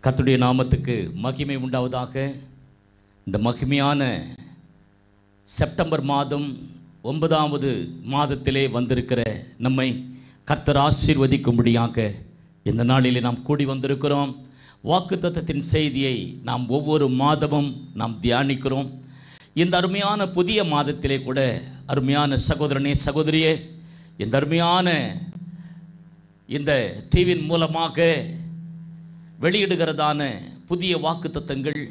கர்த்தருடைய நாமத்துக்கு மகிமை உண்டாவதாக. இந்த மகிமையான செப்டம்பர் மாதம் 9வது மாதத்திலே வந்திருக்கிற நம்மை கர்த்தர் ஆசீர்வதிக்கும்படியாக இந்த நாளிலே நாம் கூடி வந்திருக்கிறோம். வாக்குத்தத்தத்தின் செய்தியை நாம் ஒவ்வொரு மாதமும் நாம் தியானிக்கிறோம். இந்த அருமையான புதிய மாதத்திலே கூட அருமையான சகோதரனே சகோதரியே, இந்த அருமையான இந்த டிவியின் மூலமாக வெளியிடுகிறதான புதிய வாக்குத்தத்தங்கள்,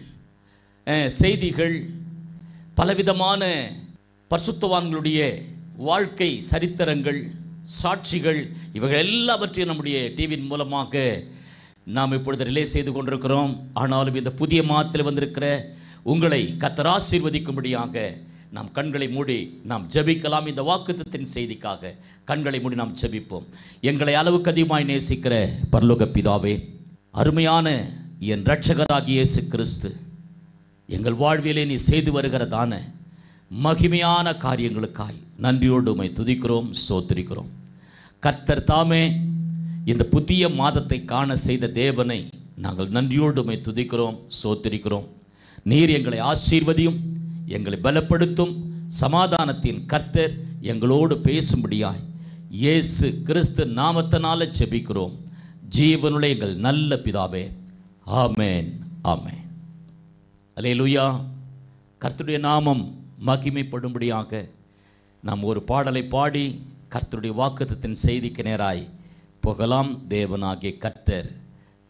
செய்திகள், பலவிதமான பரிசுத்தவான்களுடைய வாழ்க்கை சரித்திரங்கள், சாட்சிகள், இவைகள் எல்லாவற்றையும் நம்முடைய டிவியின் மூலமாக நாம் இப்பொழுது ரிலே செய்து கொண்டிருக்கிறோம். ஆனாலும் இந்த புதிய மாதத்தில் வந்திருக்கிற உங்களை கர்த்தர் ஆசீர்வதிக்கும்படியாக நாம் கண்களை மூடி நாம் ஜெபிக்கலாம். இந்த வாக்குத்தத்தின் செய்திக்காக கண்களை மூடி நாம் ஜெபிப்போம். எங்களை அளவுக்கு அதிகமாய் நேசிக்கிற பரலோக பிதாவே, அருமையான என் இரட்சகராகிய இயேசு கிறிஸ்து, எங்கள் வாழ்விலே நீ செய்து வருகிறதான மகிமையான காரியங்களுக்காய் நன்றியோடு உம்மை துதிக்கிறோம், ஸ்தோத்திரிக்கிறோம். கர்த்தர் தாமே இந்த புதிய மாதத்தை காண செய்த தேவனை நாங்கள் நன்றியோடு உம்மை துதிக்கிறோம், ஸ்தோத்திரிக்கிறோம். நீர் எங்களை ஆசீர்வதியும், எங்களை பலப்படுத்தும். சமாதானத்தின் கர்த்தர் எங்களோடு பேசும்படியாய் இயேசு கிறிஸ்து நாமத்தினால ஜெபிக்கிறோம் ஜீவனுள்ள எங்கள் நல்ல பிதாவே, ஆமென், ஆமென். அல்லேலூயா. கர்த்தருடைய நாமம் மகிமைப்படும்படியாக நாம் ஒரு பாடலை பாடி கர்த்தருடைய வாக்குத்தத்தின் செய்திக்கு நேராய் போகலாம். தேவனாகிய கர்த்தர்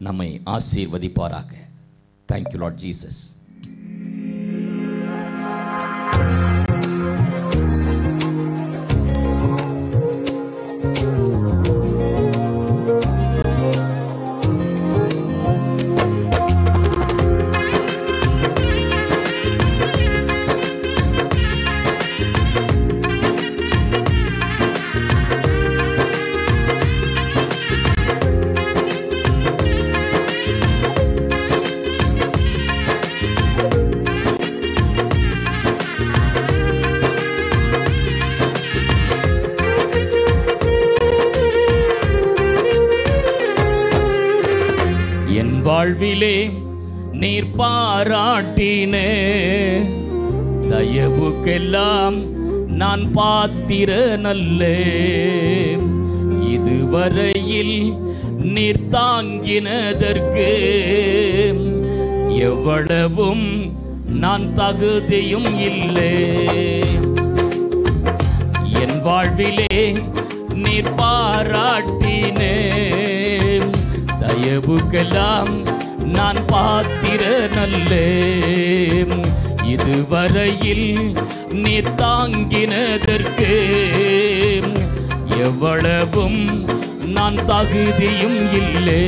நம்மை ஆசீர்வதிப்பாராக. Thank you Lord Jesus. வாழ்விலே நீர் பாராட்டின தயவுக்கெல்லாம் நான் பாத்திர நல்ல. இதுவரையில் நீர் தாங்கினதற்கு எவ்வளவும் நான் தகுதியும் இல்லை. என் வாழ்விலே நீர் பாராட்டின தயவுக்கெல்லாம் நான் பாத்திர நல்ல. இதுவரையில் நீ தாங்கினதற்கு எவ்வளவும் நான் தகுதியும் இல்லை.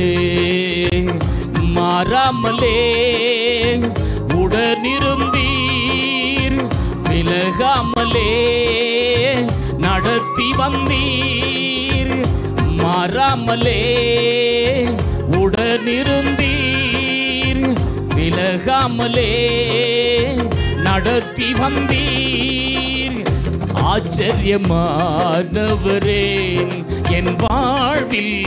மாறாமலே உடனிருந்தீர், விலகாமலே நடத்தி வந்தீர். மாறாமலே உடனிருந்தீர், விலகாமலே நடத்தி வந்தீர். ஆச்சரியமானவரே, என் வாழ்வில்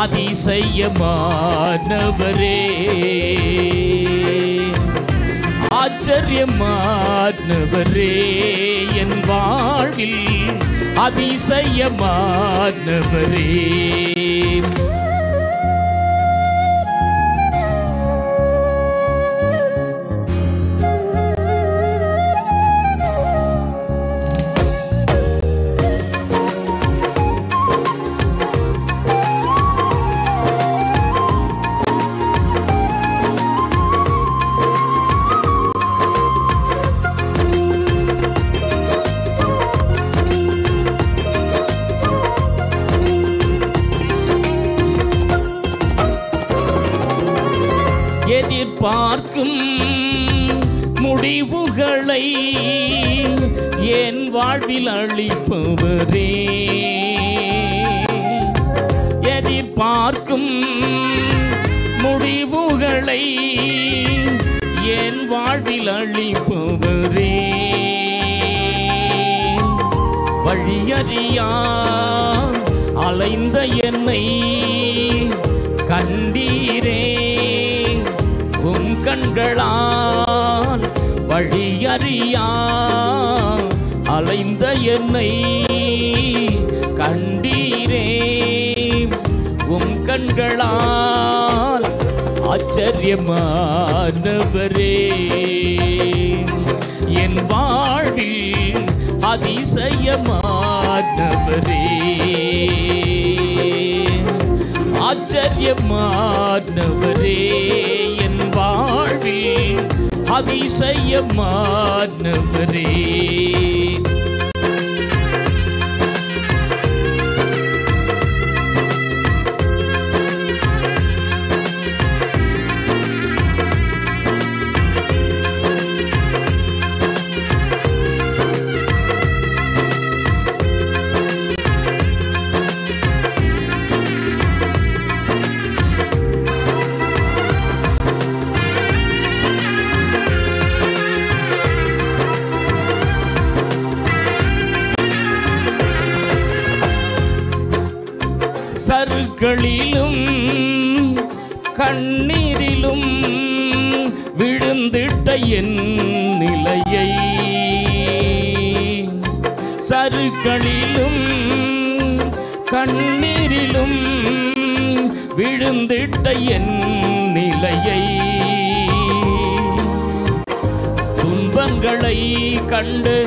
அதிசயமானவரே. ஆச்சரியமானவரே, என் வாழ்வில் அதிசயமானவரே. எதிர்பார்க்கும் முடிவுகளை என் வாழ்வில் அளிப்பவரே. எதிர்பார்க்கும் முடிவுகளை என் வாழ்வில் அளிப்பவரே. வழியறியா அலைந்த என்னை கண்டீரே, கண்களால் வழியறியா அலைந்த என்னை கண்டீரே. உம் கண்களால் ஆச்சரியமானவரே, என் வாழ்வில் அதிசயமானவரே, ஆச்சரியமானவரே, என் வாழ்வில் அதிசயமானவரே. சறுக்களிலும் கண்ணீரிலும் விழுந்திட்ட என் நிலையை, சறுக்களிலும் கண்ணீரிலும் விழுந்திட்ட என் நிலையை, துன்பங்களை கண்டு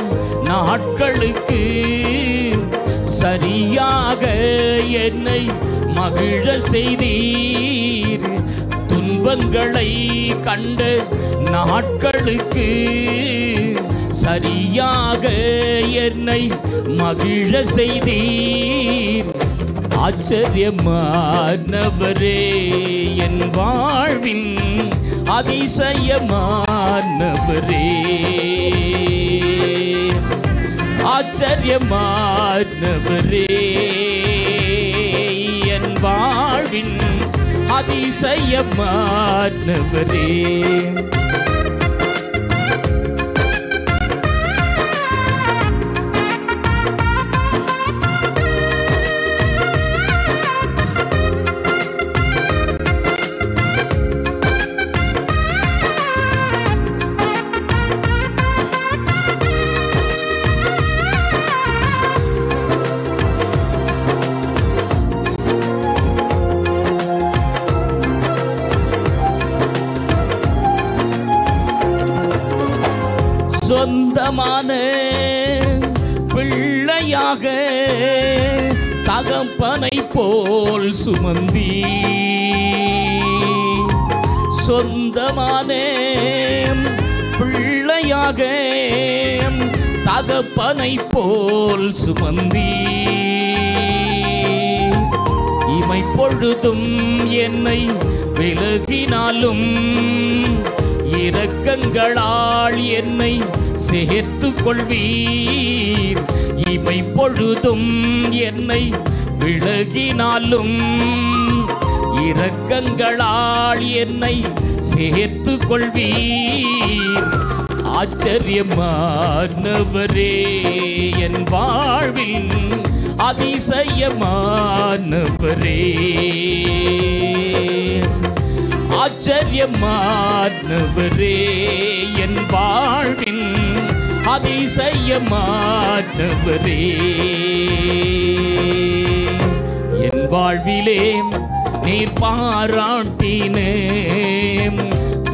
நாட்களுக்கு சரியாக என்னை மகிழ செய்தீர். துன்பங்களை கண்ட நாட்களுக்கு சரியாக என்னை மகிழ செய்தீர். ஆச்சரியமானவரே, என் வாழ்வின் அதிசயமானவரே, ஆச்சரியமானவரே, என் வாழ்வின் அதிசயமானவரே. சொந்தமான பிள்ளையாக தகப்பனை போல் சுமந்தி, சொந்தமான பிள்ளையாக தகப்பனை போல் சுமந்தி, இமை பொழுதும் என்னை விலகினாலும் இரக்கங்களால் என்னை சேர்த்துக் கொள்வீர். இமை பொழுதும் என்னை விலகினாலும் இரக்கங்களால் என்னை சேர்த்துக் கொள்வீர். ஆச்சரியமானவரே, என் வாழ்வில் அதிசயமானவரே, ஆச்சரியமானவரே, என் வாழ்வின் அதிசயமானவரே. என் வாழ்விலே நீர் பாராட்டினே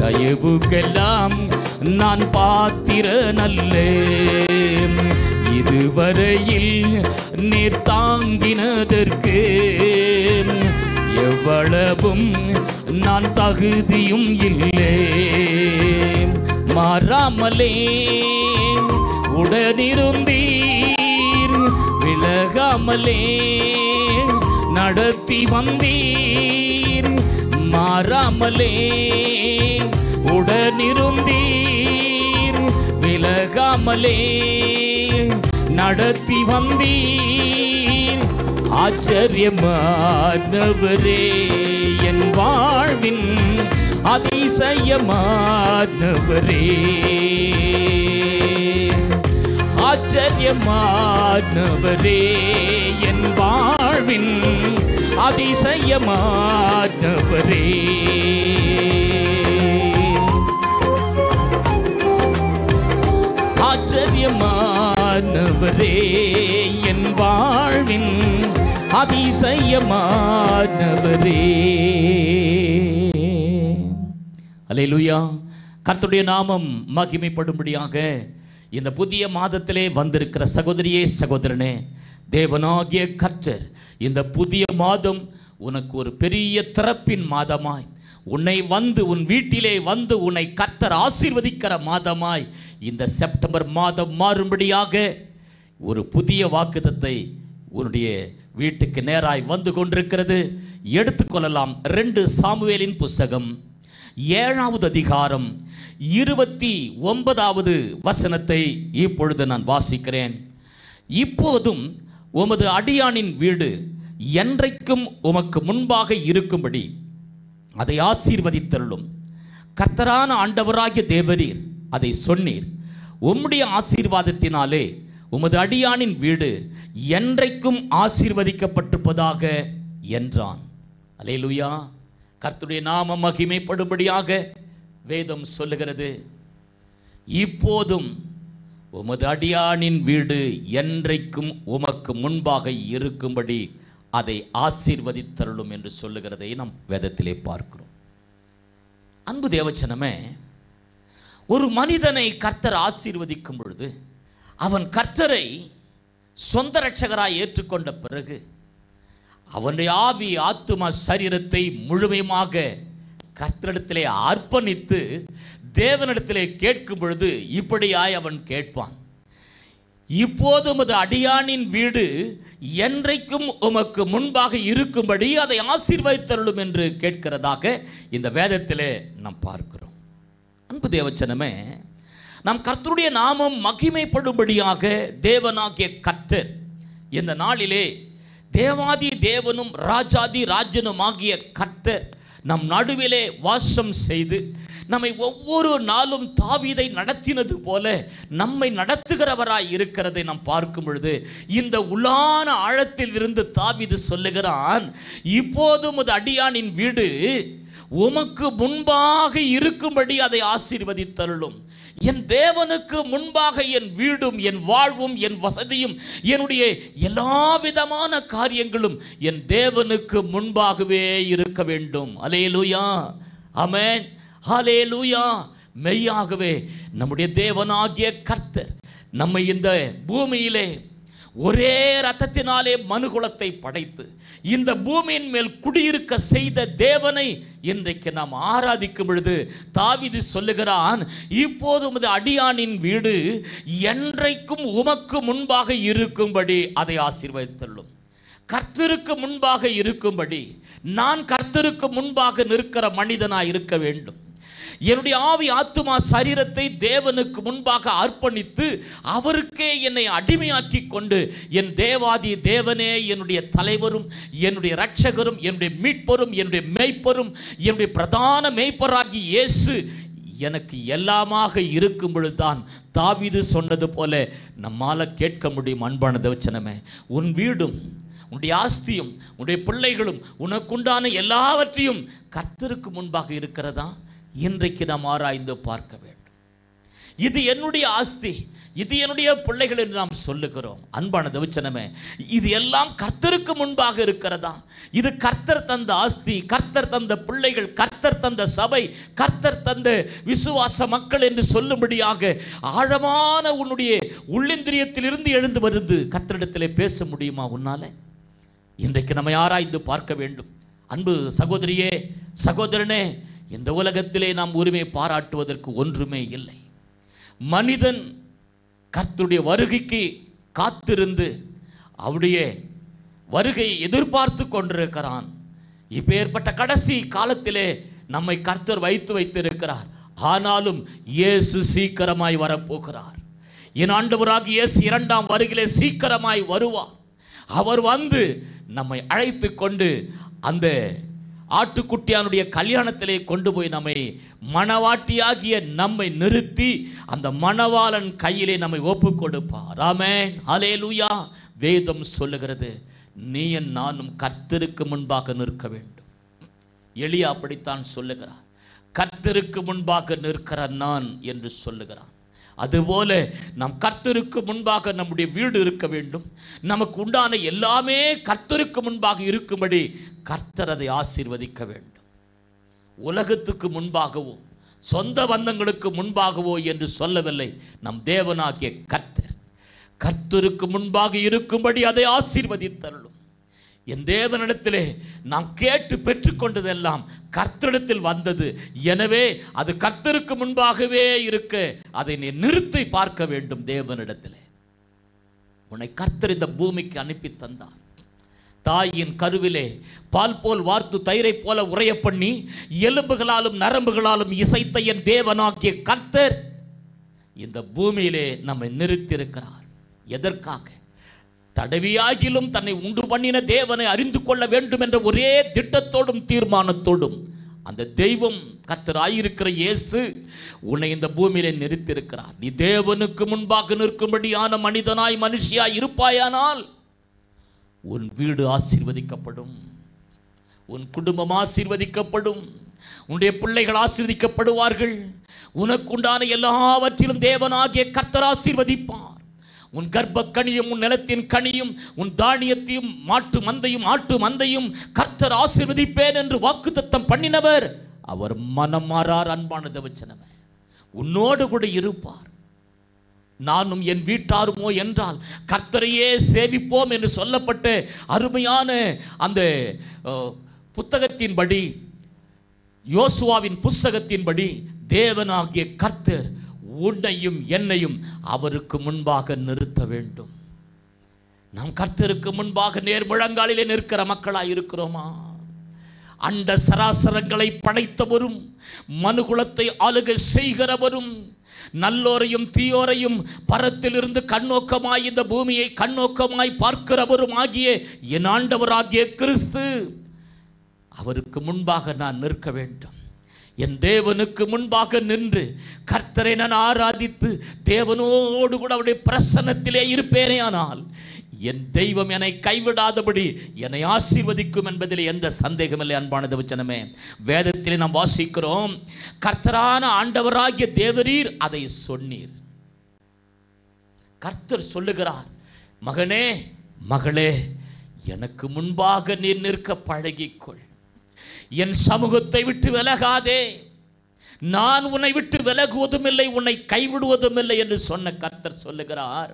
தயவுக்கெல்லாம் நான் பாத்திரனல்ல. இதுவரையில் நீர் தாங்கினதற்கு எவ்வளவும் நான் தகுதியும் இல்லை. மாறாமலே உடனிருந்தீர், விலகாமலே நடத்தி வந்தீர். மாறாமலே உடனிருந்தீர், விலகாமலே நடத்தி வந்தீர். ஆச்சரியமானவரே, என் வாழ்வின் அதிசயமானவரே, ஆச்சரியமானவரே, என் வாழ்வின் அதிசயமானவரே. ஆச்சரியமானவரே என் வாழ்வின் அதிசயமானவரே. அல்லேலூயா. கர்த்தருடைய நாமம் மகிமைப்படும்படியாக இந்த புதிய மாதத்திலே வந்திருக்கிற சகோதரியே சகோதரனே, தேவனாகிய கர்த்தர் இந்த புதிய மாதம் உனக்கு ஒரு பெரிய திறப்பின் மாதமாய், உன்னை வந்து உன் வீட்டிலே வந்து உன்னை கர்த்தர் ஆசீர்வதிக்கிற மாதமாய் இந்த செப்டம்பர் மாதம் மாறும்படியாக ஒரு புதிய வாக்குத்தத்தை உன்னுடைய வீட்டுக்கு நேராய் வந்து கொண்டிருக்கிறது. எடுத்துக்கொள்ளலாம். 2 சாமுவேலின் புஸ்தகம் 7வது அதிகாரம் 29வது வசனத்தை இப்பொழுது நான் வாசிக்கிறேன். இப்போதும் உமது அடியானின் வீடு என்றைக்கும் உமக்கு முன்பாக இருக்கும்படி அதை ஆசீர்வதித்தருளும். கர்த்தரான ஆண்டவராகிய தேவரீர் அதை சொன்னீர். உம்முடைய ஆசீர்வாதத்தினாலே உமது அடியானின் வீடு என்றைக்கும் ஆசீர்வதிக்கப்பட்டிருப்பதாக என்றான். அல்லேலூயா. கர்த்தருடைய நாமம் மகிமைப்படும்படியாக வேதம் சொல்லுகிறது, இப்போதும் உமது அடியானின் வீடு என்றைக்கும் உமக்கு முன்பாக இருக்கும்படி அதை ஆசீர்வதித்தருளும் என்று சொல்லுகிறதை நாம் வேதத்திலே பார்க்கிறோம். அன்பு தேவச்சனமே, ஒரு மனிதனை கர்த்தர் ஆசீர்வதிக்கும் பொழுது அவன் கர்த்தரை சொந்த இரட்சகராய் ஏற்றுக்கொண்ட பிறகு அவனுடைய ஆவி ஆத்துமா சரீரத்தை முழுமையாக கர்த்தரிடத்திலே அர்ப்பணித்து தேவனிடத்திலே கேட்கும் பொழுது இப்படியாய் அவன் கேட்பான், இப்போது உமது அடியானின் வீடு என்றைக்கும் உமக்கு முன்பாக இருக்கும்படி அதை ஆசீர்வதித்தருளும் என்று கேட்கிறதாக இந்த வேதத்திலே நாம் பார்க்கிறோம். அன்பு தேவச்சனமே, நாம் கர்த்தருடைய நாமம் மகிமைப்படும்படியாக தேவனாகிய கர்த்தர் இந்த நாளிலே தேவாதி தேவனும் ராஜாதி ராஜனும் ஆகிய கர்த்தர் நம் நடுவிலே வாசம் செய்து நம்மை ஒவ்வொரு நாளும் தாவீதை நடத்தினது போல நம்மை நடத்துகிறவராய் இருக்கிறதை நாம் பார்க்கும் பொழுது இந்த உளான ஆழத்தில் இருந்து தாவீது சொல்லுகிறான், இப்போதும் உமது அடியானின் வீடு உமக்கு முன்பாக இருக்கும்படி அதை ஆசீர்வதித்தருளும். என் தேவனுக்கு முன்பாக என் வீடும் என் வாழ்வும் என் வசதியும் என்னுடைய எல்லா விதமான காரியங்களும் என் தேவனுக்கு முன்பாகவே இருக்க வேண்டும். அல்லேலூயா, ஆமென், ஹல்லேலூயா. மெய்யாகவே நம்முடைய தேவனாகிய கர்த்தர் நம்மை இந்த பூமியிலே ஒரே இரத்தத்தினாலே மனுகுலத்தை படைத்து இந்த பூமியின் மேல் குடியிருக்க செய்த தேவனை இன்றைக்கு நாம் ஆராதிக்கும் பொழுது தாவீது சொல்லுகிறான், இப்போது உமது அடியானின் வீடு என்றைக்கும் உமக்கு முன்பாக இருக்கும்படி அதை ஆசீர்வதித்தருளும். கர்த்தருக்கு முன்பாக இருக்கும்படி நான் கர்த்தருக்கு முன்பாக நிற்கிற மனிதனாய் இருக்க வேண்டும். என்னுடைய ஆவி ஆத்துமா சரீரத்தை தேவனுக்கு முன்பாக அர்ப்பணித்து அவருக்கே என்னை அடிமையாக்கி கொண்டு என் தேவாதி தேவனே என்னுடைய தலைவரும் என்னுடைய இரட்சகரும் என்னுடைய மீட்பரும் என்னுடைய மேய்ப்பரும் என்னுடைய பிரதான மேய்ப்பராகி இயேசு எனக்கு எல்லாமாக இருக்கும் பொழுதுதான் தாவீது சொன்னது போல நம்மால கேட்க முடியும். அன்பான தேவச்சனமே, உன் வீடும் உன்னுடைய ஆஸ்தியும் உன்னுடைய பிள்ளைகளும் உனக்குண்டான எல்லாவற்றையும் கர்த்தருக்கு முன்பாக இருக்கிறதா? இன்றைக்கு நாம் ஆராய்ந்து பார்க்க வேண்டும். இது என்னுடைய ஆஸ்தி, இது என்னுடைய பிள்ளைகள் என்று நாம் சொல்லுகிறோம். அன்பான தேவச்சனமே, இது எல்லாம் கர்த்தருக்கு முன்பாக இருக்கிறதா? இது கர்த்தர் தந்த ஆஸ்தி, கர்த்தர் தந்த பிள்ளைகள், கர்த்தர் தந்த சபை, கர்த்தர் தந்த விசுவாச மக்கள் என்று சொல்லும்படியாக ஆழமான உன்னுடைய உள்ளிந்திரியத்திலிருந்து எழுந்து வருது கர்த்தரிடத்திலே பேச முடியுமா உன்னால? இன்றைக்கு நம்மை ஆராய்ந்து பார்க்க வேண்டும். அன்பு சகோதரியே சகோதரனே, இந்த உலகத்திலே நாம் உரிமை பாராட்டுவதற்கு ஒன்றுமே இல்லை. மனிதன் கர்த்தருடைய வருகைக்கு காத்திருந்து அவருடைய வருகையை எதிர்பார்த்து கொண்டிருக்கிறான். இப்பேற்பட்ட கடைசி காலத்திலே நம்மை கர்த்தர் வைத்திருக்கிறார். ஆனாலும் இயேசு சீக்கிரமாய் வரப்போகிறார். என் ஆண்டவராகிய இயேசு 2ஆம் வருகையிலே சீக்கிரமாய் வருவார். அவர் வந்து நம்மை அழைத்து கொண்டு அந்த ஆட்டுக்குட்டியானுடைய கல்யாணத்திலே கொண்டு போய் நம்மை மணவாட்டியாகிய நம்மை நிறுத்தி அந்த மணவாளன் கையிலே நம்மை ஒப்பு கொடுப்பார். ஆமென், ஹல்லேலூயா. வேதம் சொல்லுகிறது, நீ நானும் கர்த்தருக்கு முன்பாக நிற்க வேண்டும். எலியா அப்படித்தான் சொல்லுகிறார், கர்த்தருக்கு முன்பாக நிற்கிற நான் என்று சொல்லுகிறான். அதுபோல நாம் கர்த்தருக்கு முன்பாக நம்முடைய வீடு இருக்க வேண்டும். நமக்கு உண்டான எல்லாமே கர்த்தருக்கு முன்பாக இருக்கும்படி கர்த்தர் அதை ஆசீர்வதிக்க வேண்டும். உலகத்துக்கு முன்பாகவோ சொந்த பந்தங்களுக்கு முன்பாகவோ என்று சொல்லவில்லை. நம் தேவனாகிய கர்த்தருக்கு முன்பாக இருக்கும்படி அதை ஆசீர்வதித்தருளும். என் தேவனிடத்திலே நாம் கேட்டு பெற்றுக்கொண்டதெல்லாம் கர்த்தரிடத்தில் வந்தது. எனவே அது கர்த்தருக்கு முன்பாகவே இருக்க அதை நீ நிறுத்தி பார்க்க வேண்டும். தேவனிடத்திலே உன்னை கர்த்தர் இந்த பூமிக்கு அனுப்பி தந்தார். தாயின் கருவிலே பால் போல் வார்த்து தயிரை போல உறைய பண்ணி எலும்புகளாலும் நரம்புகளாலும் இசைத்த என் தேவனாகிய கர்த்தர் இந்த பூமியிலே நம்மை நிறுத்தியிருக்கிறார். எதற்காக? தடவியாகிலும் தன்னை உண்டு பண்ணின தேவனை அறிந்து கொள்ள வேண்டும் என்ற ஒரே திட்டத்தோடும் தீர்மானத்தோடும் அந்த தெய்வம் கர்த்தராயிருக்கிற இயேசு உன்னை இந்த பூமியிலே நிறுத்தியிருக்கிறார். நீ தேவனுக்கு முன்பாக நிற்கும்படியான மனிதனாய் மனுஷியாய் இருப்பாயானால் உன் வீடு ஆசீர்வதிக்கப்படும், உன் குடும்பம் ஆசீர்வதிக்கப்படும், உன்னுடைய பிள்ளைகள் ஆசீர்வதிக்கப்படுவார்கள். உனக்குண்டான எல்லாவற்றிலும் தேவனாகிய கர்த்தர் ஆசீர்வதிப்பார். உன் கர்ப்ப கனியும் உன் நிலத்தின் கனியும் உன் தானியத்தையும் மாட்டு மந்தையும் ஆட்டு மந்தையும் கர்த்தர் ஆசீர்வதிப்பேன் என்று வாக்குத்தத்தம் பண்ணினவர் அவர் மனம் மாறார். அன்பான தேவச்சனமே, உன்னோடு கூட இருப்பார். நானும் என் வீட்டாருமோ என்றால் கர்த்தரையே சேவிப்போம் என்று சொல்லப்பட்ட அருமையான அந்த புத்தகத்தின்படி, யோசுவாவின் புஸ்தகத்தின்படி தேவனாகிய கர்த்தர் உன்னையும் என்னையும் அவருக்கு முன்பாக நிறுத்த வேண்டும். நாம் கர்த்தருக்கு முன்பாக நேர்முழங்காலிலே நிற்கிற மக்களாய் இருக்கிறோமா? அண்ட சராசரங்களை படைத்தவரும் மனுகுலத்தை ஆளுகை செய்கிறவரும் நல்லோரையும் தீயோரையும் பரத்திலிருந்து கண்ணோக்கமாய் இந்த பூமியை கண்ணோக்கமாய் பார்க்கிறவரும் ஆகிய என் ஆண்டவராகிய கிறிஸ்து அவருக்கு முன்பாக நான் நிற்க வேண்டும். என் தேவனுக்கு முன்பாக நின்று கர்த்தரை நான் ஆராதித்து தேவனோடு கூட அவருடைய பிரசன்னத்திலே இருப்பேனே ஆனால் என் தெய்வம் என்னை கைவிடாதபடி என்னை ஆசீர்வதிக்கும் என்பதில் எந்த சந்தேகமில்லை. அன்பான தேவஜனமே, வேதத்திலே நாம் வாசிக்கிறோம், கர்த்தரான ஆண்டவராகிய தேவரீர் அதை சொன்னீர். கர்த்தர் சொல்லுகிறார், மகனே மகளே, எனக்கு முன்பாக நீ நிற்க பழகிக்கொள், என் சமூகத்தை விட்டு விலகாதே, நான் உன்னை விட்டு விலகுவதும் இல்லை, உன்னை கைவிடுவதும் இல்லை என்று சொன்ன கர்த்தர் சொல்லுகிறார்,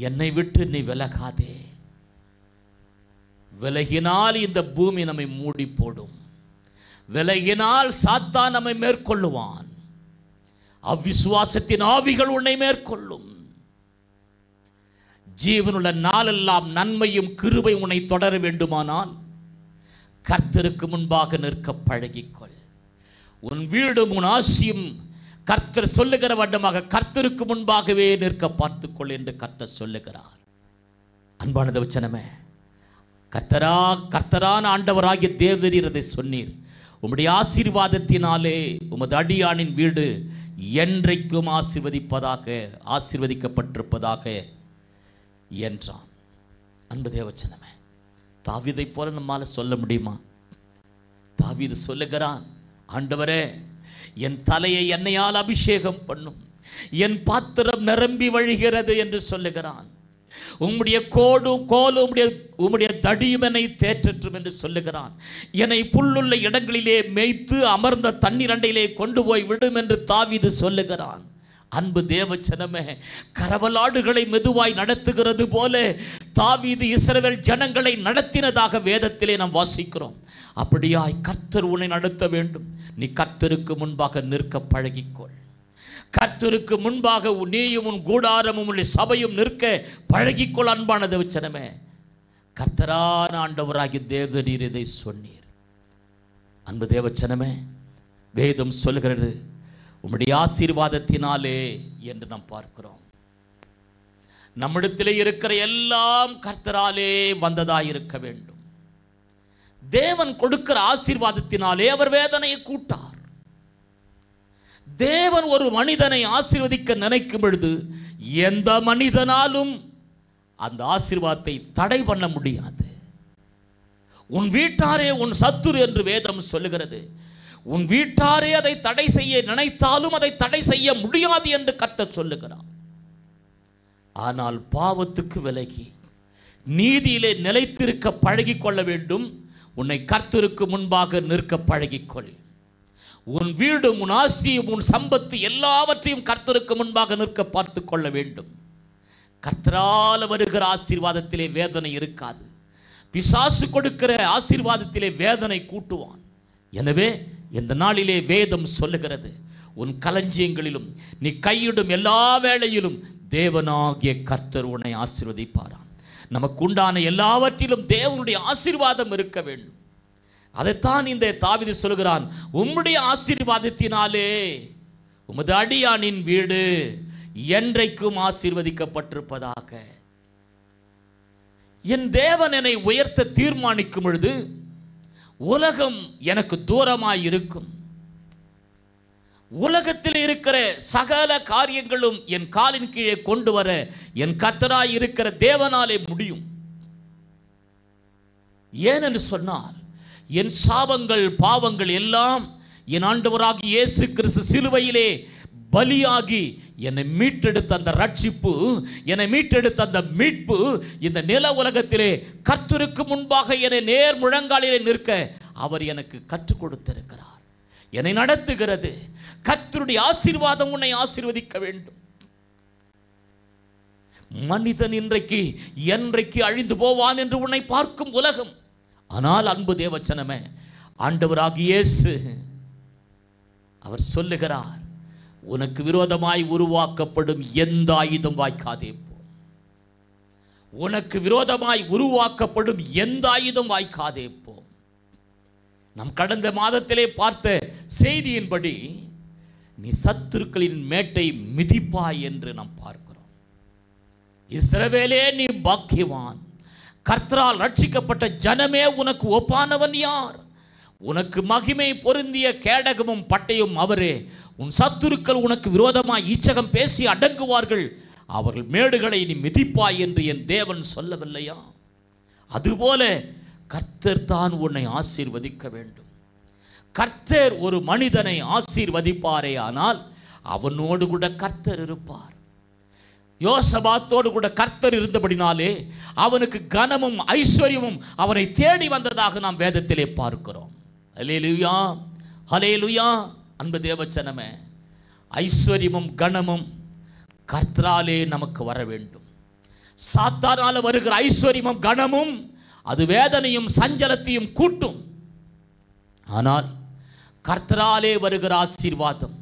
என்னை விட்டு நீ விலகாதே. விலகினால் இந்த பூமி நம்மை மூடி போடும், விலகினால் சாத்தான் நம்மை மேற்கொள்ளுவான், அவ்விசுவாசத்தின் ஆவிகள் உன்னை மேற்கொள்ளும். ஜீவனுள்ள நாளெல்லாம் நன்மையும் கிருபை உன்னை தொடர வேண்டுமானால் கர்த்தருக்கு முன்பாக நிற்க பழகிக்கொள். உன் வீடும் உன் ஆசியும் கர்த்தர் சொல்லுகிற வண்ணமாக கர்த்தருக்கு முன்பாகவே நிற்க பார்த்துக்கொள் என்று கர்த்தர் சொல்லுகிறார். அன்பான தேவச்சனமே, கர்த்தரான ஆண்டவராகிய தேவரீர் அதை சொன்னீர். உம்முடைய ஆசீர்வாதத்தினாலே உமது அடியானின் வீடு என்றைக்கும் ஆசீர்வதிக்கப்பட்டிருப்பதாக என்றான். அன்பு தேவச்சனமே, தாவீதை போல நம்மால் சொல்ல முடியுமா? தாவீது சொல்லுகிறான், ஆண்டவரே, என் தலையை எண்ணெயால் அபிஷேகம் பண்ணும், என் பாத்திரம் நிரம்பி வழிகிறது என்று சொல்லுகிறான். உம்முடைய கோலும் உம்முடைய தடியும் என்னை தேற்றற்றும் என்று சொல்லுகிறான். என்னை புல்லுள்ள இடங்களிலே மேய்த்து அமர்ந்த தண்ணீர் அண்டையிலே கொண்டு போய் விடும் என்று தாவீது சொல்லுகிறான். அன்பு தேவச்சனமே, கரவலாடுகளை மெதுவாய் நடத்துகிறது போல தாவீது இஸ்ரவேல் ஜனங்களை நடத்தினதாக வேதத்திலே நாம் வாசிக்கிறோம். அப்படியாய் கர்த்தர் உன்னை நடத்த வேண்டும். நீ கர்த்தருக்கு முன்பாக நிற்க பழகிக்கொள். கர்த்தருக்கு முன்பாக நீயும் உன் கூடாரமும் உன் சபையும் நிற்க பழகிக்கொள். அன்பான தேவச்சனமே, கர்த்தரான ஆண்டவராகிய தேவரீர் இதை சொன்னீர். அன்பு தேவச்சனமே, வேதம் சொல்கிறது உம்முடைய ஆசீர்வாதத்தினாலே என்று நாம் பார்க்கிறோம். நம்மிடத்திலே இருக்கிற எல்லாம் கர்த்தராலே வந்ததாயிருக்க வேண்டும். தேவன் கொடுக்கிற ஆசீர்வாதத்தினாலே அவர் வேதனையை கூட்டார். தேவன் ஒரு மனிதனை ஆசீர்வதிக்க நினைக்கும் பொழுது எந்த மனிதனாலும் அந்த ஆசீர்வாதத்தை தடை பண்ண முடியாது. உன் வீட்டாரே உன் சத்துரு என்று வேதம் சொல்லுகிறது. உன் வீட்டாரே அதை தடை செய்ய நினைத்தாலும் அதை தடை செய்ய முடியாது என்று கர்த்தர் சொல்லுகிறார். ஆனால் பாவத்துக்கு விலகி நீதியிலே நிலைத்திருக்க பழகிக்கொள்ள வேண்டும். உன்னை கர்த்தருக்கு முன்பாக நிற்க பழகிக்கொள். உன் வீடும் உன் ஆஸ்தியும் உன் சம்பத்து எல்லாவற்றையும் கர்த்தருக்கு முன்பாக நிற்க பார்த்து கொள்ள வேண்டும். கர்த்தரால் வருகிற ஆசீர்வாதத்திலே வேதனை இருக்காது. பிசாசு கொடுக்கிற ஆசீர்வாதத்திலே வேதனை கூட்டுவான். எனவே இந்த நாளிலே வேதம் சொல்லுகிறது, உன் களஞ்சியங்களிலும் நீ கையிடும் எல்லா வேளையிலும் தேவனாகிய கர்த்தர் உன்னை ஆசீர்வதிப்பாராம். நமக்கு உண்டான எல்லாவற்றிலும் தேவனுடைய ஆசீர்வாதம் இருக்க வேண்டும். அதைத்தான் இந்த தாவீது சொல்கிறான், உம்முடைய ஆசீர்வாதத்தினாலே உமது அடியானின் வீடு என்றைக்கும் ஆசீர்வதிக்கப்பட்டிருப்பதாக. என் தேவன் என்னை உயர்த்த தீர்மானிக்கும் பொழுது உலகம் எனக்கு தூரமாய் இருக்கும். உலகத்தில் இருக்கிற சகல காரியங்களும் என் காலின் கீழே கொண்டு வர என் கர்த்தராய் இருக்கிற தேவனாலே முடியும். ஏனென்று சொன்னால், என் சாபங்கள் பாவங்கள் எல்லாம் என் ஆண்டவராகிய இயேசு கிறிஸ்து சிலுவையிலே பலியாகி என்னை மீட்டெடுத்த அந்த ரட்சிப்பு, என்னை மீட்டெடுத்த அந்த மீட்பு இந்த நில உலகத்திலே கர்த்தருக்கு முன்பாக என்னை நேர் முழங்காலிலே நிற்க அவர் எனக்கு கற்றுக் கொடுத்திருக்கிறார். என்னை நடத்துகிறது. கர்த்தருடைய ஆசீர்வாதம் உன்னை ஆசீர்வதிக்க வேண்டும். மனிதன் இன்றைக்கு என்றைக்கு அழிந்து போவான் என்று உன்னை பார்க்கும் உலகம். ஆனால் அன்பு தேவச்சனமே, ஆண்டவராகிய இயேசு அவர் சொல்லுகிறார், உனக்கு விரோதமாய் உருவாக்கப்படும் எந்த ஆயுதம் வாய்க்காதே போ. உனக்கு விரோதமாய் உருவாக்கப்படும் எந்த ஆயுதம் வாய்க்காதே போ. நம் கடந்த மாதத்திலே பார்த்த செய்தியின்படி நீ சத்துருக்களின் மேட்டை மிதிப்பாய் என்று நாம் பார்க்கிறோம். இஸ்ரவேலே நீ பாக்கியவான். கர்த்தரால் ரட்சிக்கப்பட்ட ஜனமே உனக்கு ஒப்பானவன் யார்? உனக்கு மகிமை பொருந்திய கேடகமும் பட்டையும் அவரே. உன் சத்துருக்கள் உனக்கு விரோதமாய் ஈச்சகம் பேசி அடங்குவார்கள். அவர்கள் மேடுகளை நீ மிதிப்பாய் என்று என் தேவன் சொல்லவில்லையா? அதுபோல கர்த்தர் தான் உன்னை ஆசீர்வதிக்க வேண்டும். கர்த்தர் ஒரு மனிதனை ஆசீர்வதிப்பாரே ஆனால் அவனோடு கூட கர்த்தர் இருப்பார். யோசபாத்தோடு கூட கர்த்தர் இருந்தபடினாலே அவனுக்கு கனமும் ஐஸ்வர்யமும் அவனை தேடி வந்ததாக நாம் வேதத்திலே பார்க்கிறோம். ஹல்லேலூயா, ஹல்லேலூயா. அன்பு தேவச்சனமே, ஐஸ்வர்யமும் கனமும் கர்த்தராலே நமக்கு வர வேண்டும். சாத்தானால வருகிற ஐஸ்வர்யமும் கனமும் அது வேதனையும் சஞ்சலத்தையும் கூட்டும். ஆனால் கர்த்தராலே வருகிற ஆசீர்வாதம்,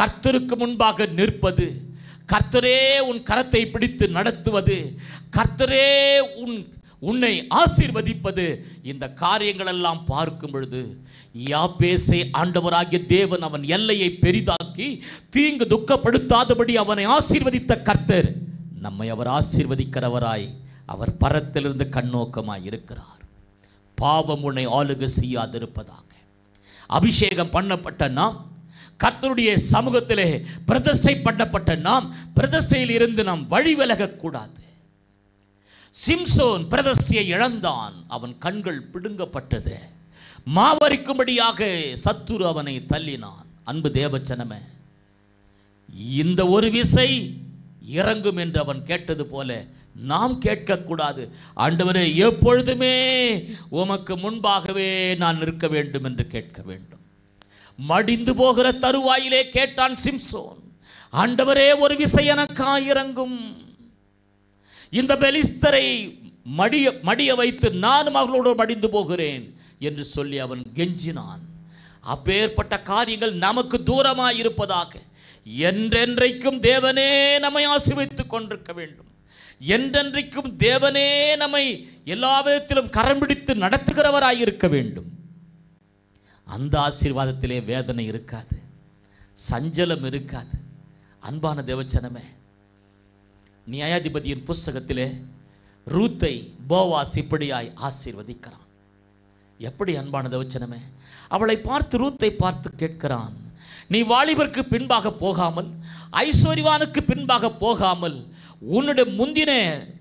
கர்த்தருக்கு முன்பாக நிற்பது, கர்த்தரே உன் கரத்தை பிடித்து நடத்துவது, கர்த்தரே உன்னை ஆசீர்வதிப்பது, இந்த காரியங்கள் எல்லாம் பார்க்கும் பொழுது யாபேசை ஆண்டவராகிய தேவன் அவன் எல்லையை பெரிதாக்கி தீங்கு துக்கப்படுத்தாதபடி அவனை ஆசீர்வதித்த கர்த்தர் நம்மை அவர் ஆசீர்வதிக்கிறவராய் அவர் பரத்திலிருந்து கண்ணோக்கமாய் இருக்கிறார். பாவம் உன்னை ஆளுகை செய்யாதிருப்பதாக. அபிஷேகம் பண்ணப்பட்ட நாம், கர்த்தருடைய சமூகத்திலே பிரதிஷ்டை பண்ணப்பட்ட நாம், பிரதிஷ்டையில் இருந்து நாம் வழி விலகக்கூடாது. சிம்சோன் பிரதிஷ்டையை இழந்தான். அவன் கண்கள் பிடுங்கப்பட்டது. மாவரிக்கும்படியாக சத்துரு அவனை தள்ளினான். அன்பு தேவச்சனமே, இந்த ஒரு விசை இறங்கும் என்று அவன் கேட்டது போல நாம் கேட்கக்கூடாது. ஆண்டவரே, எப்பொழுதுமே உமக்கு முன்பாகவே நான் நிற்க வேண்டும் என்று கேட்க வேண்டும். மடிந்து போகிற தருவாயிலே கேட்டான் சிம்சோன், ஆண்டவரே ஒரு விசை எனக்காய் இறங்கும். இந்த பெலிஸ்தரை மடிய வைத்து நானும் அவர்களோடு மடிந்து போகிறேன் என்று சொல்லி அவன் கெஞ்சினான். அப்பேற்பட்ட காரியங்கள் நமக்கு தூரமாய் இருப்பதாக. என்றென்றைக்கும் தேவனே நம்மை ஆசீர்வதித்துக் கொண்டிருக்க வேண்டும். என்றென்றைக்கும் தேவனே நம்மை எல்லா விதத்திலும் கரம் பிடித்து நடத்துகிறவராய் இருக்க வேண்டும். அந்த ஆசீர்வாதத்திலே வேதனை இருக்காது, சஞ்சலம் இருக்காது. அன்பான தேவச்சனமே, நியாயாதிபதியின் புஸ்தகத்திலே ரூத்தை போவாஸ் இப்படியாய் ஆசீர்வதிக்கிறான். எப்படி அன்பான தேவச்சனமே? அவளை பார்த்து, ரூத்தை பார்த்து கேட்கிறான், நீ வாலிபருக்கு பின்பாக போகாமல், ஐஸ்வர்யவானுக்கு பின்பாக போகாமல், உன்னுடைய முந்தின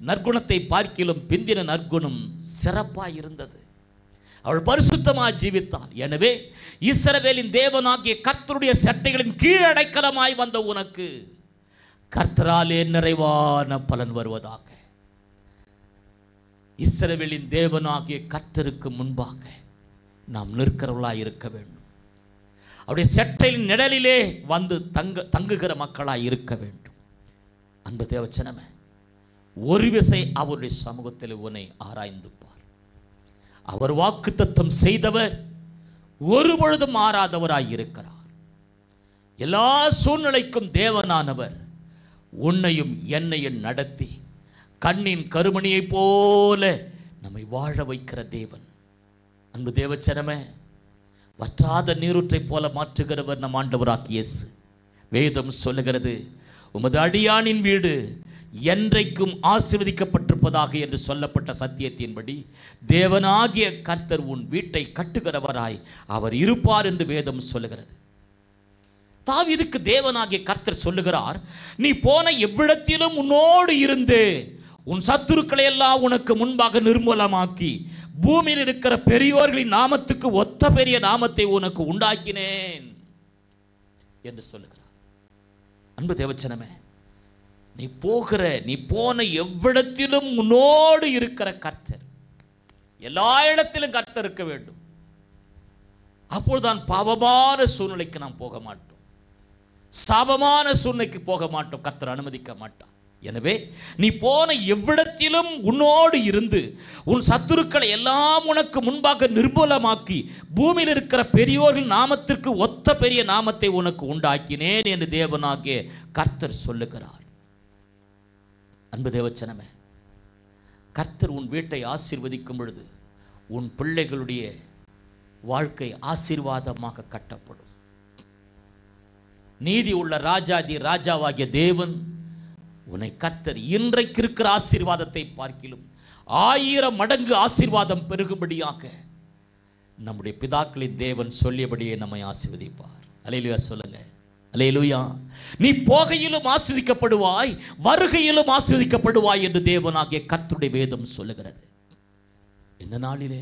நற்குணத்தை பார்க்கிலும் பிந்தின நற்குணம் சிறப்பாக இருந்தது. அவள் பரிசுத்தமாய் ஜீவித்தாள். எனவே இஸ்ரவேலின் தேவனாகிய கர்த்தருடைய சட்டைகளின் கீழடைக்கலமாய் வந்த உனக்கு கர்த்தராலே நிறைவான பலன் வருவதாக. இஸ்ரவேலின் தேவனாகிய கர்த்தருக்கு முன்பாக நாம் நிற்கிறவர்களாய் இருக்க வேண்டும். அவருடைய சட்டையின் நிழலிலே வந்து தங்குகிற மக்களாய் இருக்க வேண்டும். அன்பு தேவச்சனமே, ஒரு விசை அவருடைய சமூகத்தில் உன்னை ஆராய்ந்து பார். அவர் வாக்குத்தத்தம் செய்தவர் ஒரு பொழுதும் மாறாதவராய் இருக்கிறார். எல்லா சூழ்நிலைக்கும் தேவனானவர் உன்னையும் என்னையும் நடத்தி கண்ணின் கருமணியை போல நம்மை வாழ வைக்கிற தேவன். அன்பு தேவச்சனமே, வற்றாத நீரூற்றை போல மாற்றுகிறவர் நம் ஆண்டவராகிய இயேசு. வேதம் சொல்லுகிறது, உமது அடியானின் வீடு என்றைக்கும் ஆசீர்வதிக்கப்பட்டிருப்பதாக என்று சொல்லப்பட்ட சத்தியத்தின்படி தேவனாகிய கர்த்தர் உன் வீட்டை கட்டுகிறவராய் அவர் இருப்பார் என்று வேதம் சொல்லுகிறது. தாவீதுக்கு தேவனாகிய கர்த்தர் சொல்லுகிறார், நீ போன எவ்விடத்திலும் உன்னோடு இருந்து உன் சத்துருக்களை எல்லாம் உனக்கு முன்பாக நிர்மூலமாக்கி பூமியில் இருக்கிற பெரியோர்களின் நாமத்துக்கு ஒத்த பெரிய நாமத்தை உனக்கு உண்டாக்கினேன் என்று சொல்லுகிறார். அன்பு தேவச்சனமே, நீ போன எவ்விடத்திலும் உன்னோடு இருக்கிற கர்த்தர், எல்லா இடத்திலும் கர்த்தர் இருக்க வேண்டும். அப்பொழுதுதான் பாவமான சூழ்நிலைக்கு நாம் போக மாட்டோம், சாபமான சூழ்நிலைக்கு போக மாட்டோம், கர்த்தர் அனுமதிக்க மாட்டார். எனவே நீ போன எவ்விடத்திலும் உன்னோடு இருந்து உன் சத்துருக்களை எல்லாம் உனக்கு முன்பாக நிர்மூலமாக்கி பூமியில் இருக்கிற பெரியோர்கள் நாமத்திற்கு ஒத்த பெரிய நாமத்தை உனக்கு உண்டாக்கினேன் என்று தேவனாகிய கர்த்தர் சொல்லுகிறார். அன்பு தேவச்சனமே, கர்த்தர் உன் வீட்டை ஆசீர்வதிக்கும் பொழுது உன் பிள்ளைகளுடைய வாழ்க்கை ஆசீர்வாதமாக கட்டப்படும். நீதி உள்ள ராஜாதி ராஜாவாகிய தேவன் உன்னை கர்த்தர் இன்றைக்கு இருக்கிற ஆசீர்வாதத்தை பார்க்கிலும் 1000 மடங்கு ஆசீர்வாதம் பெருகும்படியாக நம்முடைய பிதாக்களின் தேவன் சொல்லியபடியே நம்மை ஆசீர்வதிப்பார். அல்லேலூயா சொல்லுங்க, அல்லேலூயா. நீ போகையிலும் ஆசீர்வதிக்கப்படுவாய், வருகையிலும் ஆசீர்வதிக்கப்படுவாய் என்று தேவனாகிய கர்த்தருடைய வேதம் சொல்லுகிறது. இந்த நாளிலே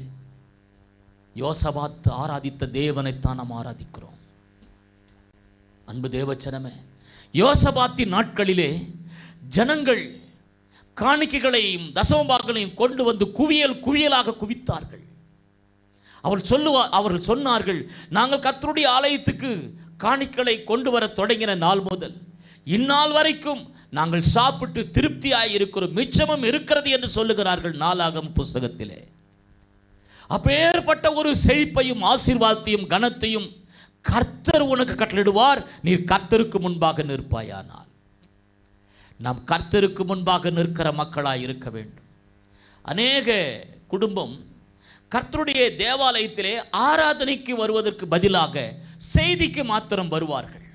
யோசபாத் ஆராதித்த தேவனைத்தான் நாம் ஆராதிக்கிறோம். அன்பு தேவச்சனமே, யோசபாத்தின் நாட்களிலே ஜனங்கள் காணிக்கைகளையும் தசமபாகங்களையும் கொண்டு வந்து குவியலாக குவித்தார்கள். அவர்கள் சொன்னார்கள், நாங்கள் கர்த்தருடைய ஆலயத்துக்கு காணிக்கைகளை கொண்டு வர தொடங்கின நாள் முதல் இந்நாள் வரைக்கும் நாங்கள் சாப்பிட்டு திருப்தியாய் இருக்கிறோம், மிச்சமும் இருக்கிறது என்று சொல்லுகிறார்கள் நாளாகம புஸ்தகத்திலே. அப்பேற்பட்ட ஒரு செழிப்பையும் ஆசீர்வாதத்தையும் கனத்தையும் கர்த்தர் உனக்கு கட்டளிடுவார். நீர் கர்த்தருக்கு முன்பாக நிற்பாயானால். நாம் கர்த்தருக்கு முன்பாக நிற்கிற மக்களாய் இருக்க வேண்டும். அநேக குடும்பம் கர்த்தருடைய தேவாலயத்திலே ஆராதனைக்கு வருவதற்கு பதிலாக செய்திக்கு மாத்திரம் வருவார்கள்.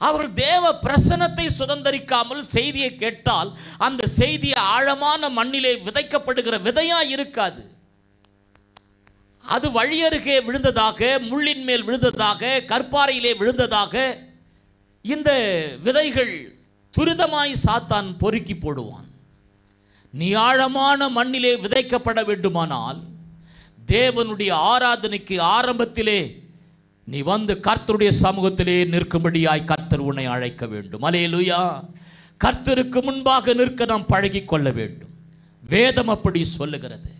அவர்கள் தேவ பிரசன்னத்தை சுதந்தரிக்காமல் செய்தியை கேட்டால் அந்த செய்தி ஆழமான மண்ணிலே விதைக்கப்படுகிற விதையா இருக்காது. அது வழியருகே விழுந்ததாக, முள்ளின் மேல் விழுந்ததாக, கற்பாறையிலே விழுந்ததாக இந்த விதைகள் துரிதமாய் சாத்தான் பொறுக்கி போடுவான். நீ ஆழமான மண்ணிலே விதைக்கப்பட வேண்டுமானால் தேவனுடைய ஆராதனைக்கு ஆரம்பத்திலே நீ வந்து கர்த்தருடைய சமூகத்திலே நிற்கும்படியாய் கர்த்தர் உன்னை அழைக்க வேண்டும். அல்லேலூயா. கர்த்தருக்கு முன்பாக நிற்க நாம் பழகி கொள்ள வேண்டும். வேதம் அப்படி சொல்லுகிறது.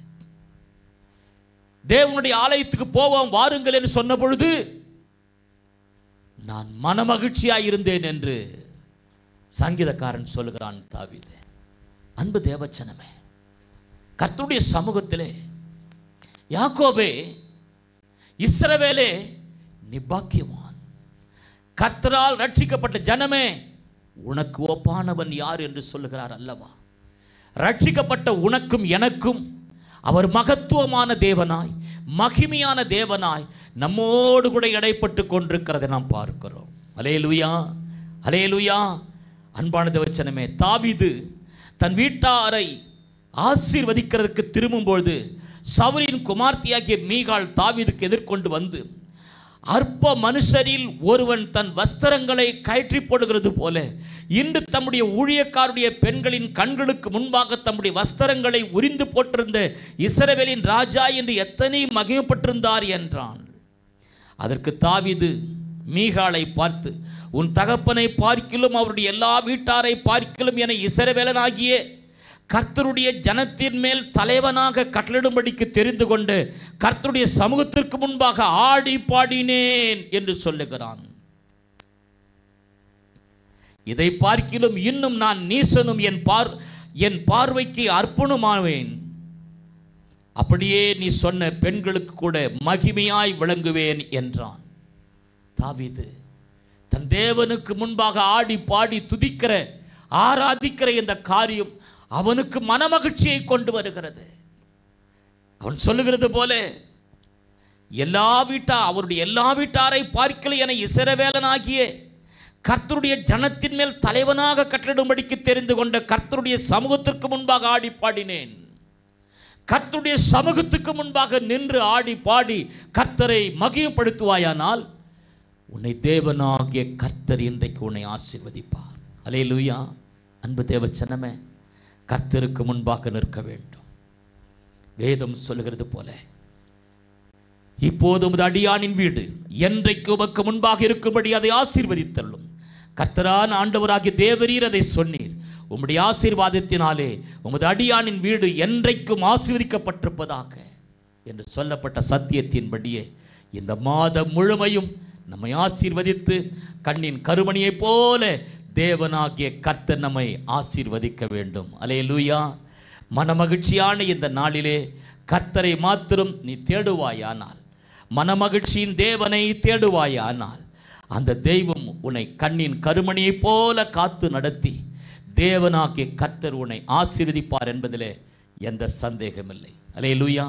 தேவனுடைய ஆலயத்துக்கு போவோம் வாருங்கள் என்று சொன்ன பொழுது நான் மனமகிழ்ச்சியாய் இருந்தேன் என்று சங்கீதக்காரன் சொல்லுகிறான் தாவீது. அன்பு தேவச்சனமே, கர்த்தருடைய சமூகத்திலே யாக்கோபே, இஸ்ரவேலே, நீ பாக்கியவான். கர்த்தரால் ரட்சிக்கப்பட்ட ஜனமே, உனக்கு ஒப்பானவன் யார் என்று சொல்லுகிறார் அல்லவா. ரட்சிக்கப்பட்ட உனக்கும் எனக்கும் அவர் மகத்துவமான தேவனாய், மகிமையான தேவனாய் நம்மோடு கூட இடைப்பட்டு கொண்டிருக்கிறதை நாம் பார்க்கிறோம். அல்லேலூயா, அல்லேலூயா. அன்பான தேவச்சனமே, தாவீது தன் வீட்டாரை ஆசீர்வதிக்கிறதுக்கு திரும்பும்பொழுது சவுலின் குமார்த்தியாகிய மீகாள் தாவீதுக்கு எதிர்கொண்டு வந்து அற்ப மனுஷரில் ஒருவன் தன் வஸ்திரங்களை கழற்றி போடுகிறது போல இன்று தம்முடைய ஊழியக்காருடைய பெண்களின் கண்களுக்கு முன்பாக தம்முடைய வஸ்திரங்களை உரிந்து போட்டிருந்த இஸ்ரவேலின் ராஜா என்று எத்தனை மகிமைப்பட்டிருந்தார் என்றான். அதற்கு தாவீது மீகாளை பார்த்து, உன் தகப்பனை பார்க்கிலும் அவருடைய எல்லா வீட்டாரை பார்க்கிலும் என இஸ்ரவேலனாகிய கர்த்தருடைய ஜனத்தின் மேல் தலைவனாக கட்டளிடும்படிக்கு தெரிந்து கொண்டு கர்த்தருடைய சமூகத்திற்கு முன்பாக ஆடி பாடினேன் என்று சொல்லுகிறான். இதை பார்க்கிலும் இன்னும் நான் நீசனும் என் பார்வைக்கு அர்ப்பணமாவேன். அப்படியே நீ சொன்ன பெண்களுக்கு கூட மகிமையாய் விளங்குவேன் என்றான். தாவீது தன் தேவனுக்கு முன்பாக ஆடி பாடி துதிக்கிற ஆராதிக்கிற இந்த காரியம் அவனுக்கு மனமகிழ்ச்சியை கொண்டு வருகிறது. அவன் சொல்லுகிறது போல அவருடைய எல்லா வீட்டாரை பார்க்கல என இஸ்ரவேலனாகிய கர்த்தருடைய ஜனத்தின் மேல் தலைவனாக கட்டளிடும்படிக்கு தெரிந்து கொண்ட கர்த்தருடைய சமூகத்திற்கு முன்பாக ஆடி பாடினேன். கர்த்தருடைய சமூகத்துக்கு முன்பாக நின்று ஆடி பாடி கர்த்தரை மகிமைப்படுத்துவாயானால் உன்னை தேவனாகிய கர்த்தர் இன்றைக்கு உன்னை ஆசீர்வதிப்பார். அல்லேலூயா. அன்பு தேவச்சனமே, கர்த்தருக்கு முன்பாக நிற்க வேண்டும். வேதம் சொல்லுகிறது போல, இப்போது உமது அடியானின் வீடு என்றைக்கு உமக்கு முன்பாக இருக்கும்படி அதை ஆசீர்வதித்தள்ளும். கர்த்தரான ஆண்டவராகிய தேவரீர் அதை சொன்னீர். உம்முடைய ஆசீர்வாதத்தினாலே உமது அடியானின் வீடு என்றைக்கும் ஆசீர்வதிக்கப்பட்டிருப்பதாக என்று சொல்லப்பட்ட சத்தியத்தின்படியே இந்த மாதம் முழுமையும் நம்மை ஆசீர்வதித்து கண்ணின் கருமணியைப் போல தேவனாகிய கர்த்தர் நம்மை ஆசீர்வதிக்க வேண்டும். அல்லேலூயா. மனமகிழ்ச்சியான இந்த நாளிலே கர்த்தரை மாத்திரம் நீ தேடுவாயானால், மனமகிழ்ச்சியின் தேவனை தேடுவாயானால், அந்த தெய்வம் உன்னை கண்ணின் கருமணியைப் போல காத்து நடத்தி தேவனாகிய கர்த்தர் உன்னை ஆசீர்வதிப்பார் என்பதிலே எந்த சந்தேகமில்லை. அல்லேலூயா.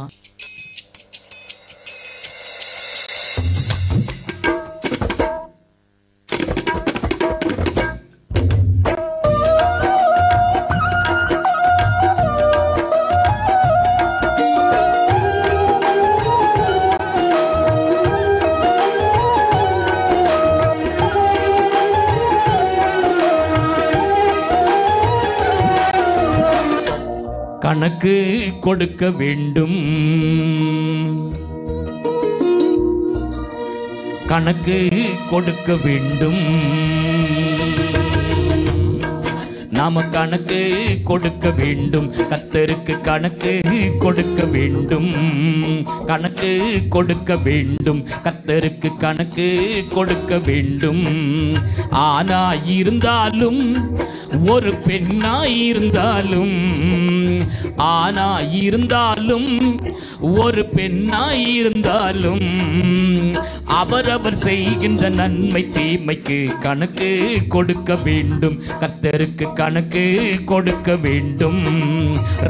கணக்கு கொடுக்க வேண்டும், கணக்கு கொடுக்க வேண்டும். நாம கணக்கு கொடுக்க வேண்டும். கர்த்தருக்கு கணக்கு கொடுக்க வேண்டும். கணக்கு கொடுக்க வேண்டும். கர்த்தருக்கு கணக்கு கொடுக்க வேண்டும். ஆனா இருந்தாலும் ஒரு பெண்ணாய் இருந்தாலும், ஆனா இருந்தாலும் ஒரு பெண்ணாய் இருந்தாலும் அவரவர் செய்கின்ற நன்மை தீமைக்கு கணக்கு கொடுக்க வேண்டும். கர்த்தருக்கு கணக்கு கொடுக்க வேண்டும்.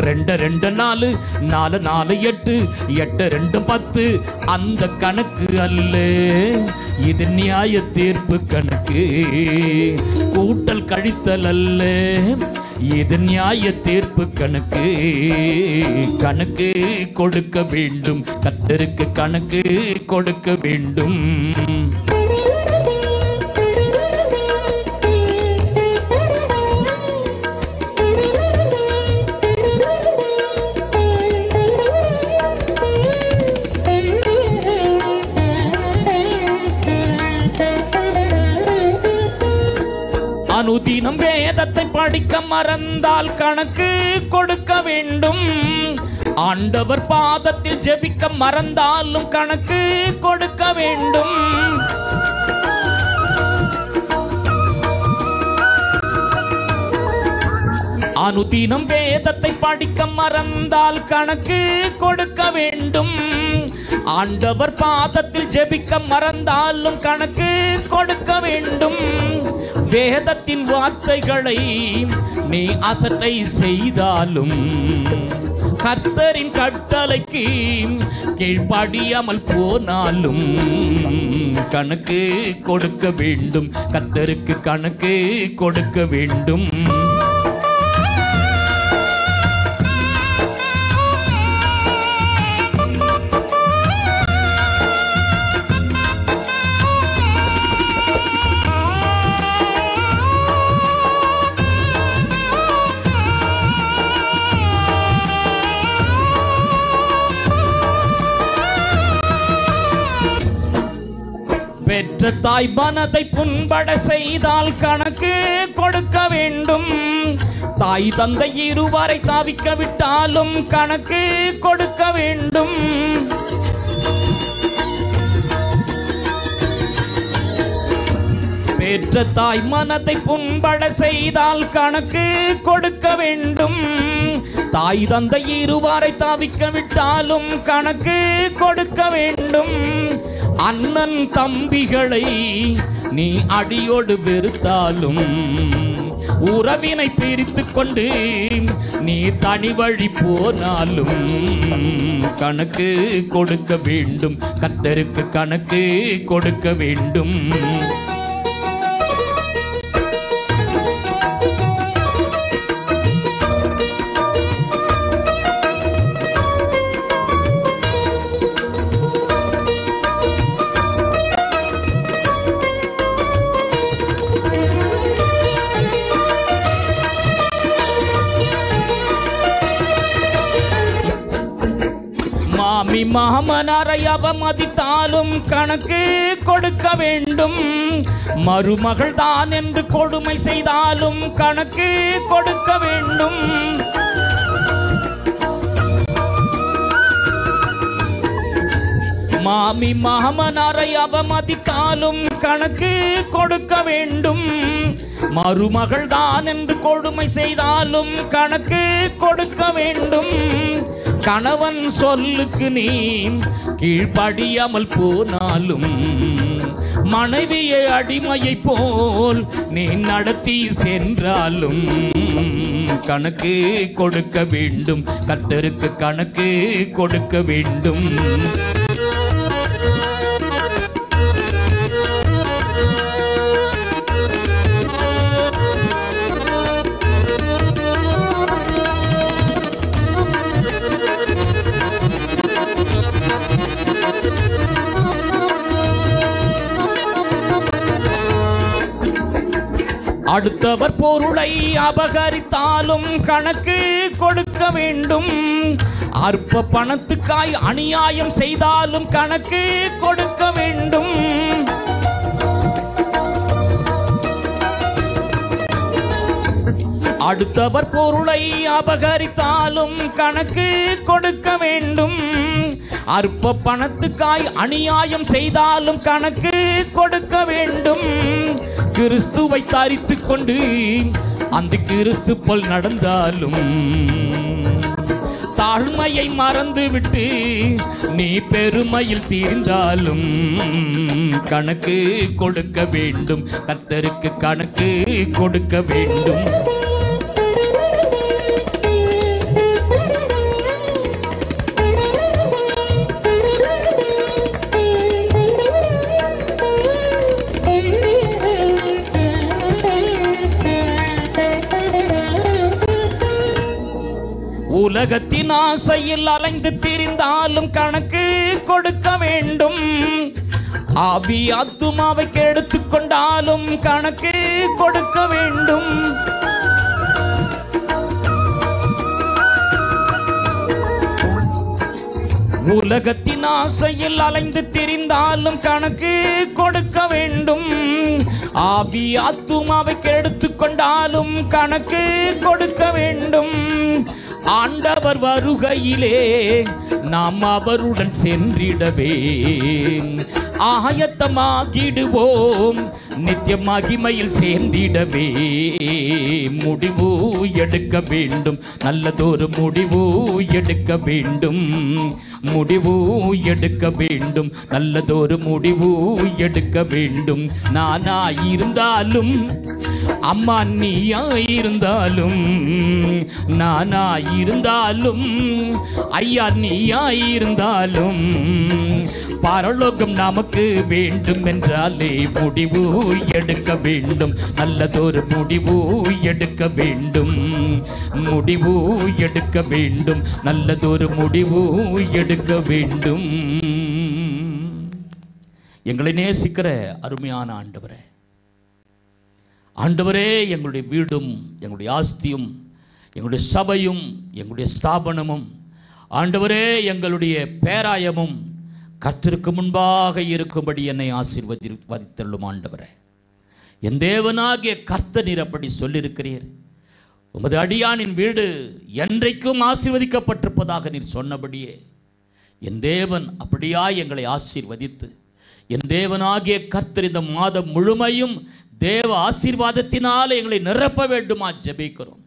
2 2 4 4 4 8 8 2 10 அந்த கணக்கு அல்ல, இது நியாய தீர்ப்பு கணக்கு. கூட்டல் கழித்தல் அல்ல, இது நியாய தீர்ப்பு கணக்கு. கணக்கு கொடுக்க வேண்டும். கர்த்தருக்கு கணக்கு கொடுக்க வேண்டும். அனுதினம் வேதத்தை படிக்க மறந்தால் கணக்கு கொடுக்க வேண்டும். ஆண்டவர் பாதத்தில் ஜெபிக்க மறந்தாலும் கணக்கு கொடுக்க வேண்டும். அனுதினம் வேதத்தை படிக்க மறந்தால் கணக்கு கொடுக்க வேண்டும். ஆண்டவர் பாதத்தில் ஜெபிக்க மறந்தாலும் கணக்கு கொடுக்க வேண்டும். வேதத்தின் வார்த்தைகளை நீ அசட்டை செய்தாலும், கர்த்தரின் கட்டளைக்கு கீழ்ப்படியாமல் போனாலும் கணக்கு கொடுக்க வேண்டும். கர்த்தருக்கு கணக்கு கொடுக்க வேண்டும். பெற்ற தாய் மனதை புண்பட செய்தால் கணக்கு கொடுக்க வேண்டும். தாய் தந்தை இருவரை தாவிக்க விட்டாலும் கணக்கு கொடுக்க வேண்டும். பெற்ற தாய் மனதை புண்பட செய்தால் கணக்கு கொடுக்க வேண்டும். தாய் தந்தை இருவரை தாவிக்க விட்டாலும் கணக்கு கொடுக்க வேண்டும். அண்ணன் தம்பிகளை நீ அடியோடு வெறுத்தாலும் உறவினை பிரித்து கொண்டு நீ தனி வழி போனாலும் கணக்கு கொடுக்க வேண்டும். கர்த்தருக்கு கணக்கு கொடுக்க வேண்டும். மாமி மாமனாரை அவமதித்தாலும் கணக்கு கொடுக்க வேண்டும். மருமகள் தான் என்று கொடுமை செய்தாலும் கணக்கு கொடுக்க வேண்டும். மாமி மாமனாரை அவமதித்தாலும் கணக்கு கொடுக்க வேண்டும். மருமகள் தான் என்று கொடுமை செய்தாலும் கணக்கு கொடுக்க வேண்டும். கணவன் சொல்லுக்கு நீ கீழ்ப்படியாமல் போனாலும் மனைவியை அடிமையை போல் நீ நடத்தி சென்றாலும் கணக்கு கொடுக்க வேண்டும். கர்த்தருக்கு கணக்கு கொடுக்க வேண்டும். அடுத்தவர் பொருளை அபகரித்தாலும் கணக்கு கொடுக்க வேண்டும். அற்ப பணத்துக்காய் அநியாயம் செய்தாலும் கணக்கு கொடுக்க வேண்டும். அடுத்தவர் பொருளை அபகரித்தாலும் கணக்கு கொடுக்க வேண்டும். அற்ப பணத்துக்காய் அநியாயம் செய்தாலும் கணக்கு கொடுக்க வேண்டும். கிறிஸ்துவை தரித்துக் கொண்டு அந்த கிறிஸ்து போல் நடந்தாலும் தாழ்மையை மறந்துவிட்டு நீ பெருமையில் தீர்ந்தாலும் கணக்கு கொடுக்க வேண்டும். கர்த்தருக்கு கணக்கு கொடுக்க வேண்டும். உலகத்தின் ஆசையில் அலைந்து திரிந்தாலும் கணக்கு கொடுக்க வேண்டும். ஆவி ஆத்துமாவை கெடுத்துக் கொண்டாலும் கணக்கு கொடுக்க வேண்டும். உலகத்தின் ஆசையில் அலைந்து திரிந்தாலும் கணக்கு கொடுக்க வேண்டும். ஆவி ஆத்துமாவை கெடுத்துக் கொண்டாலும் கணக்கு கொடுக்க வேண்டும். ஆண்டவர் வருகையிலே நாம் அவருடன் சென்றிடவே ஆயத்தமாகிடுவோம். நித்திய மகிமையில் சேர்ந்திடவே முடிவு எடுக்க வேண்டும். நல்லதொரு முடிவு எடுக்க வேண்டும். முடிவு எடுக்க வேண்டும். நல்லதொரு முடிவு எடுக்க வேண்டும். நானாயிருந்தாலும் அம்மா நீயாயிருந்தாலும் நானாயிருந்தாலும் ஐயா நீயாயிருந்தாலும் பரலோகம் நமக்கு வேண்டும் என்றாலே முடிவு எடுக்க வேண்டும். நல்லதொரு முடிவு எடுக்க வேண்டும். முடிவு எடுக்க வேண்டும். நல்லதொரு முடிவு எடுக்க வேண்டும். எங்களை நேசிக்கிற அருமையான ஆண்டவரே, ஆண்டவரே, எங்களுடைய வீடும் எங்களுடைய ஆஸ்தியும் எங்களுடைய சபையும் எங்களுடைய ஸ்தாபனமும் ஆண்டவரே எங்களுடைய பேராயமும் கர்த்தருக்கு முன்பாக இருக்கும்படி என்னை ஆசீர்வதித்தள்ளும் ஆண்டவரே. என் தேவனாகிய கர்த்தர் நீர் அப்படி சொல்லியிருக்கிறீர். உமது அடியானின் வீடு என்றைக்கும் ஆசீர்வதிக்கப்பட்டிருப்பதாக நீர் சொன்னபடியே என் தேவன் அப்படியாய் எங்களை ஆசீர்வதித்து, என் தேவனாகிய கர்த்தர் இந்த மாதம் முழுமையும் தேவ ஆசீர்வாதத்தினால் எங்களை நிரப்ப வேண்டுமா ஜெபிக்கிறோம்.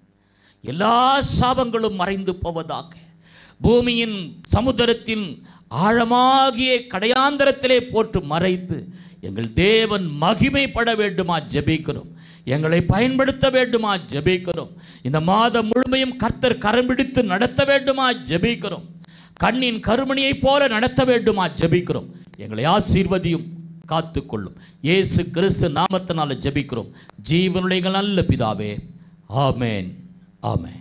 எல்லா சாபங்களும் மறைந்து போவதாக, பூமியின் சமுத்திரத்தின் ஆழமாகிய கடையாந்தரத்திலே போட்டு மறைத்து எங்கள் தேவன் மகிமைப்பட வேண்டுமா ஜெபிக்கிறோம். எங்களை பயன்படுத்த வேண்டுமா ஜெபிக்கிறோம். இந்த மாதம் முழுமையும் கர்த்தர் கரம் பிடித்து நடத்த வேண்டுமா ஜெபிக்கிறோம். கண்ணின் கருமணியைப் போல நடத்த வேண்டுமா ஜெபிக்கிறோம். எங்களை ஆசீர்வதியும், காத்துக்கொள்ளும். இயேசு கிறிஸ்து நாமத்தினால ஜெபிக்கிறோம் ஜீவனுடைய நல்ல பிதாவே. ஆமேன், ஆமேன்.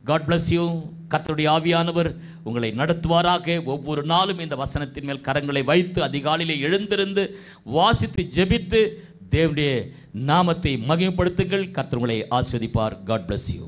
God bless you. கர்த்தருடைய ஆவியானவர் உங்களை நடத்துவாராக. ஒவ்வொரு நாளும் இந்த வசனத்தின் மேல் கரங்களை வைத்து அதிகாலையிலே எழுந்திருந்து வாசித்து ஜெபித்து தேவனுடைய நாமத்தை மகிமைப்படுத்துங்கள். கர்த்தர் உங்களை ஆசீர்வதிப்பார். God bless you.